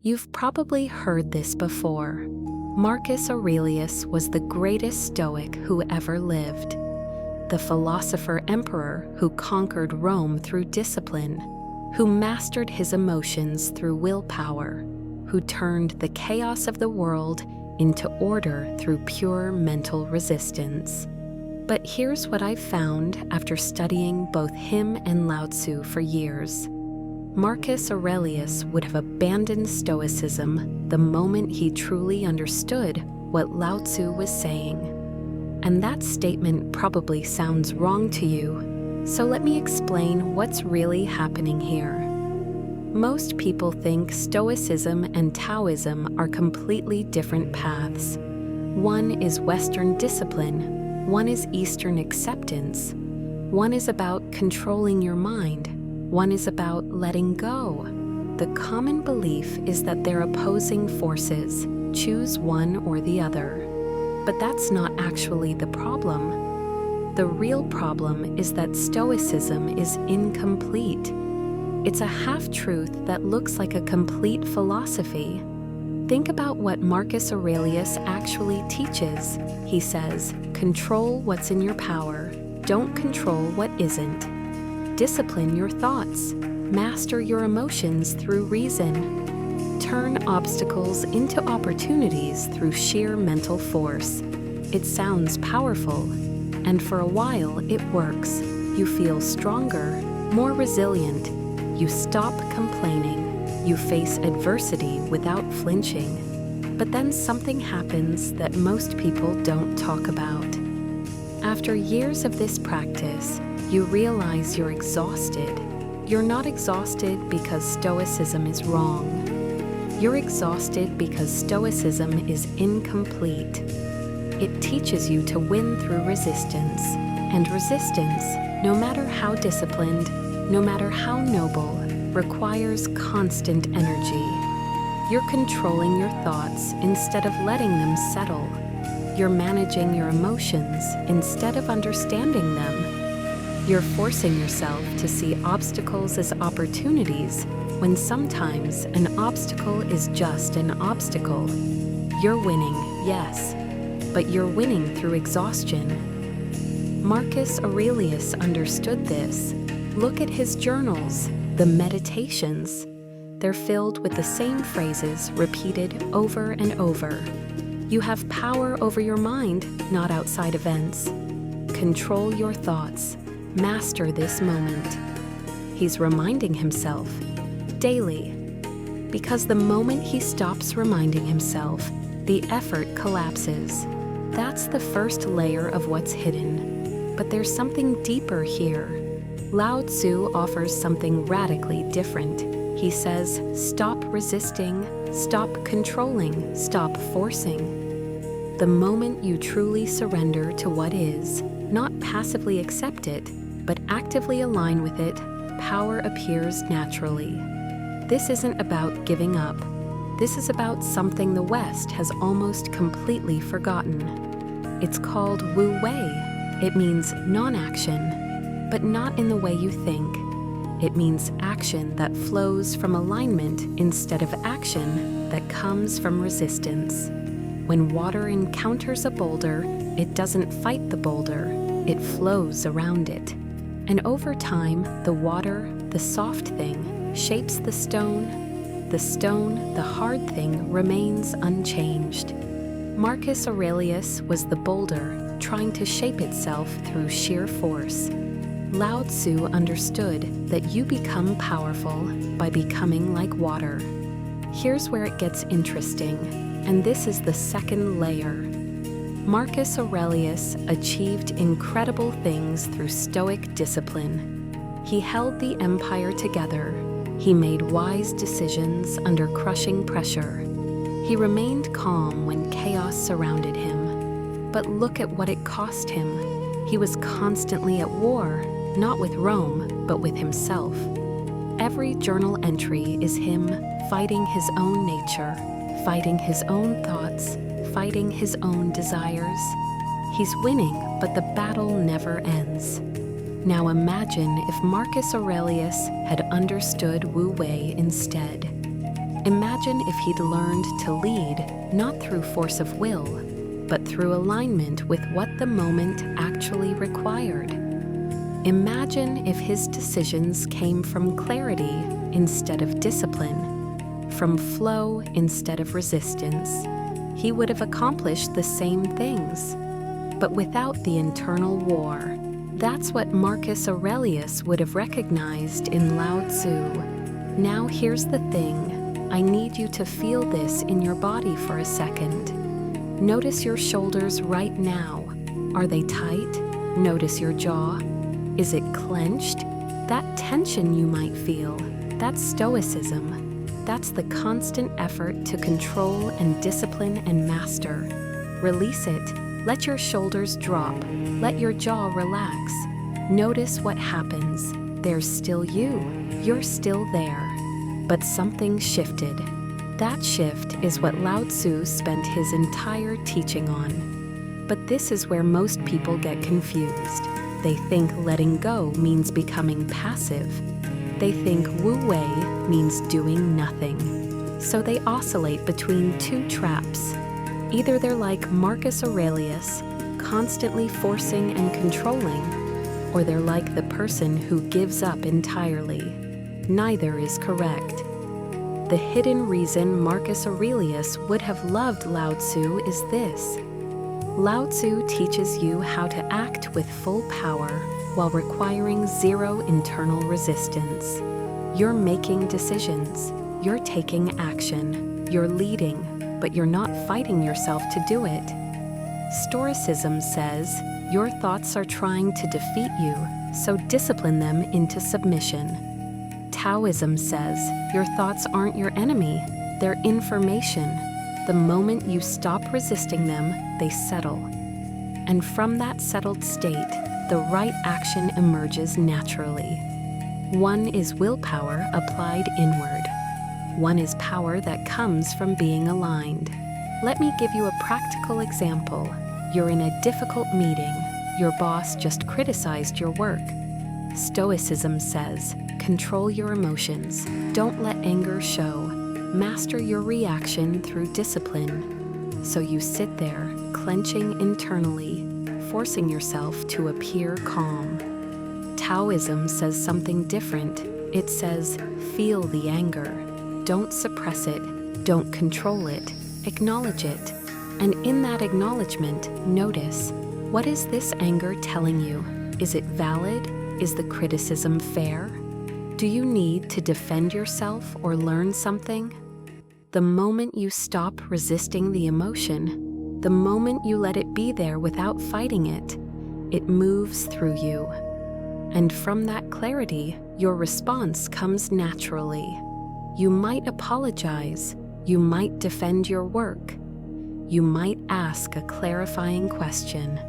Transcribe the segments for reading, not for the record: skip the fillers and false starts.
You've probably heard this before. Marcus Aurelius was the greatest Stoic who ever lived. The philosopher-emperor who conquered Rome through discipline, who mastered his emotions through willpower, who turned the chaos of the world into order through pure mental resistance. But here's what I've found after studying both him and Lao Tzu for years. Marcus Aurelius would have abandoned Stoicism the moment he truly understood what Lao Tzu was saying. And that statement probably sounds wrong to you, so let me explain what's really happening here. Most people think Stoicism and Taoism are completely different paths. One is Western discipline, one is Eastern acceptance, one is about controlling your mind, one is about letting go. The common belief is that they're opposing forces. Choose one or the other. But that's not actually the problem. The real problem is that Stoicism is incomplete. It's a half-truth that looks like a complete philosophy. Think about what Marcus Aurelius actually teaches. He says, control what's in your power. Don't control what isn't. Discipline your thoughts. Master your emotions through reason. Turn obstacles into opportunities through sheer mental force. It sounds powerful, and for a while it works. You feel stronger, more resilient. You stop complaining. You face adversity without flinching. But then something happens that most people don't talk about. After years of this practice, you realize you're exhausted. You're not exhausted because Stoicism is wrong. You're exhausted because Stoicism is incomplete. It teaches you to win through resistance, and resistance, no matter how disciplined, no matter how noble, requires constant energy. You're controlling your thoughts instead of letting them settle. You're managing your emotions instead of understanding them. You're forcing yourself to see obstacles as opportunities when sometimes an obstacle is just an obstacle. You're winning, yes, but you're winning through exhaustion. Marcus Aurelius understood this. Look at his journals, the meditations. They're filled with the same phrases repeated over and over. You have power over your mind, not outside events. Control your thoughts. Master this moment. He's reminding himself daily, because the moment he stops reminding himself, the effort collapses. That's the first layer of what's hidden. But there's something deeper here. Lao Tzu offers something radically different. He says, stop resisting, stop controlling, stop forcing. The moment you truly surrender to what is, not passively accept it, but actively align with it, power appears naturally. This isn't about giving up. This is about something the West has almost completely forgotten. It's called Wu Wei. It means non-action, but not in the way you think. It means action that flows from alignment instead of action that comes from resistance. When water encounters a boulder, it doesn't fight the boulder, it flows around it. And over time, the water, the soft thing, shapes the stone. The stone, the hard thing, remains unchanged. Marcus Aurelius was the boulder trying to shape itself through sheer force. Lao Tzu understood that you become powerful by becoming like water. Here's where it gets interesting, and this is the second layer. Marcus Aurelius achieved incredible things through Stoic discipline. He held the empire together. He made wise decisions under crushing pressure. He remained calm when chaos surrounded him. But look at what it cost him. He was constantly at war, not with Rome, but with himself. Every journal entry is him fighting his own nature, fighting his own thoughts, fighting his own desires. He's winning, but the battle never ends. Now imagine if Marcus Aurelius had understood Wu Wei instead. Imagine if he'd learned to lead not through force of will, but through alignment with what the moment actually required. Imagine if his decisions came from clarity instead of discipline, from flow instead of resistance. He would have accomplished the same things, but without the internal war. That's what Marcus Aurelius would have recognized in Lao Tzu. Now here's the thing. I need you to feel this in your body for a second. Notice your shoulders right now. Are they tight? Notice your jaw. Is it clenched? That tension you might feel, that's Stoicism. That's the constant effort to control and discipline and master. Release it. Let your shoulders drop. Let your jaw relax. Notice what happens. There's still you. You're still there. But something shifted. That shift is what Lao Tzu spent his entire teaching on. But this is where most people get confused. They think letting go means becoming passive. They think Wu Wei means doing nothing. So they oscillate between two traps. Either they're like Marcus Aurelius, constantly forcing and controlling, or they're like the person who gives up entirely. Neither is correct. The hidden reason Marcus Aurelius would have loved Lao Tzu is this. Lao Tzu teaches you how to act with full power while requiring zero internal resistance. You're making decisions. You're taking action. You're leading, but you're not fighting yourself to do it. Stoicism says, your thoughts are trying to defeat you, so discipline them into submission. Taoism says, your thoughts aren't your enemy, they're information. The moment you stop resisting them, they settle. And from that settled state, the right action emerges naturally. One is willpower applied inward. One is power that comes from being aligned. Let me give you a practical example. You're in a difficult meeting. Your boss just criticized your work. Stoicism says, control your emotions. Don't let anger show. Master your reaction through discipline. So you sit there, clenching internally, forcing yourself to appear calm. Taoism says something different. It says, feel the anger. Don't suppress it. Don't control it. Acknowledge it. And in that acknowledgement, notice, what is this anger telling you? Is it valid? Is the criticism fair? Do you need to defend yourself or learn something? The moment you stop resisting the emotion, the moment you let it be there without fighting it, it moves through you. And from that clarity, your response comes naturally. You might apologize. You might defend your work. You might ask a clarifying question.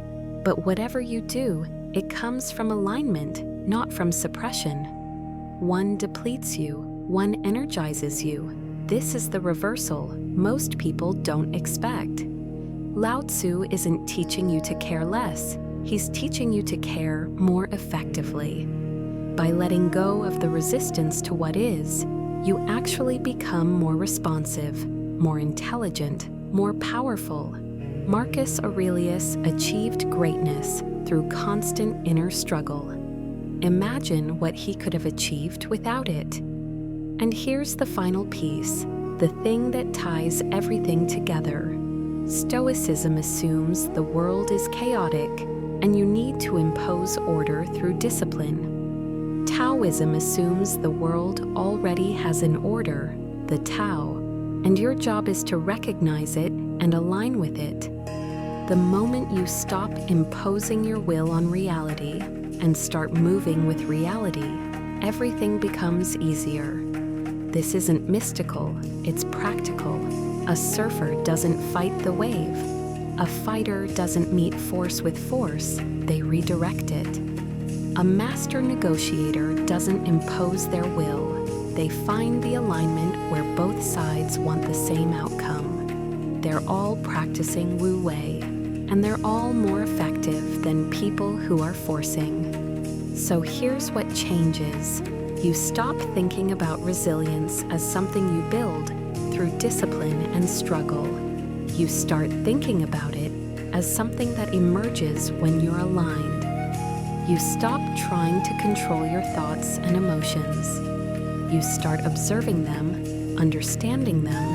But whatever you do, it comes from alignment, not from suppression. One depletes you, one energizes you. This is the reversal most people don't expect. Lao Tzu isn't teaching you to care less. He's teaching you to care more effectively. By letting go of the resistance to what is, you actually become more responsive, more intelligent, more powerful. Marcus Aurelius achieved greatness through constant inner struggle. Imagine what he could have achieved without it. And here's the final piece, the thing that ties everything together. Stoicism assumes the world is chaotic and you need to impose order through discipline. Taoism assumes the world already has an order, the Tao, and your job is to recognize it and align with it. The moment you stop imposing your will on reality and start moving with reality, everything becomes easier. This isn't mystical, it's practical. A surfer doesn't fight the wave. A fighter doesn't meet force with force, they redirect it. A master negotiator doesn't impose their will. They find the alignment where both sides want the same outcome. They're all practicing Wu Wei, and they're all more effective than people who are forcing. So here's what changes. You stop thinking about resilience as something you build through discipline and struggle. You start thinking about it as something that emerges when you're aligned. You stop trying to control your thoughts and emotions. You start observing them, understanding them,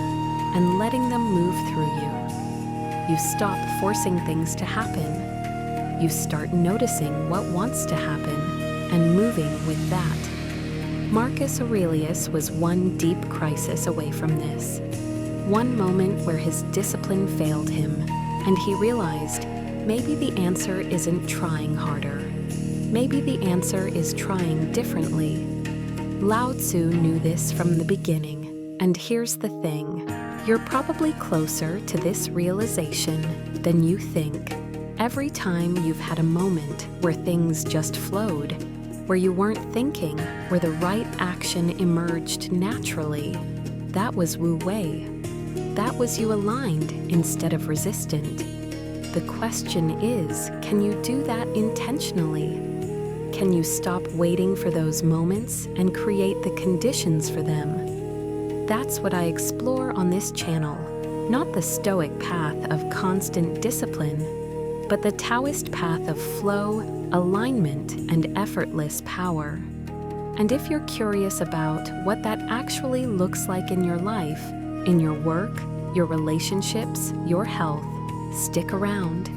and letting them move through you. You stop forcing things to happen. You start noticing what wants to happen and moving with that. Marcus Aurelius was one deep crisis away from this. One moment where his discipline failed him, and he realized maybe the answer isn't trying harder. Maybe the answer is trying differently. Lao Tzu knew this from the beginning, and here's the thing. You're probably closer to this realization than you think. Every time you've had a moment where things just flowed, where you weren't thinking, where the right action emerged naturally, that was Wu Wei. That was you aligned instead of resistant. The question is, can you do that intentionally? Can you stop waiting for those moments and create the conditions for them? That's what I explore on this channel, not the Stoic path of constant discipline, but the Taoist path of flow, alignment, and effortless power. And if you're curious about what that actually looks like in your life, in your work, your relationships, your health, stick around.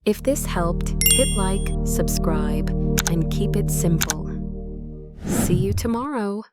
If this helped, hit like, subscribe, and keep it simple. See you tomorrow.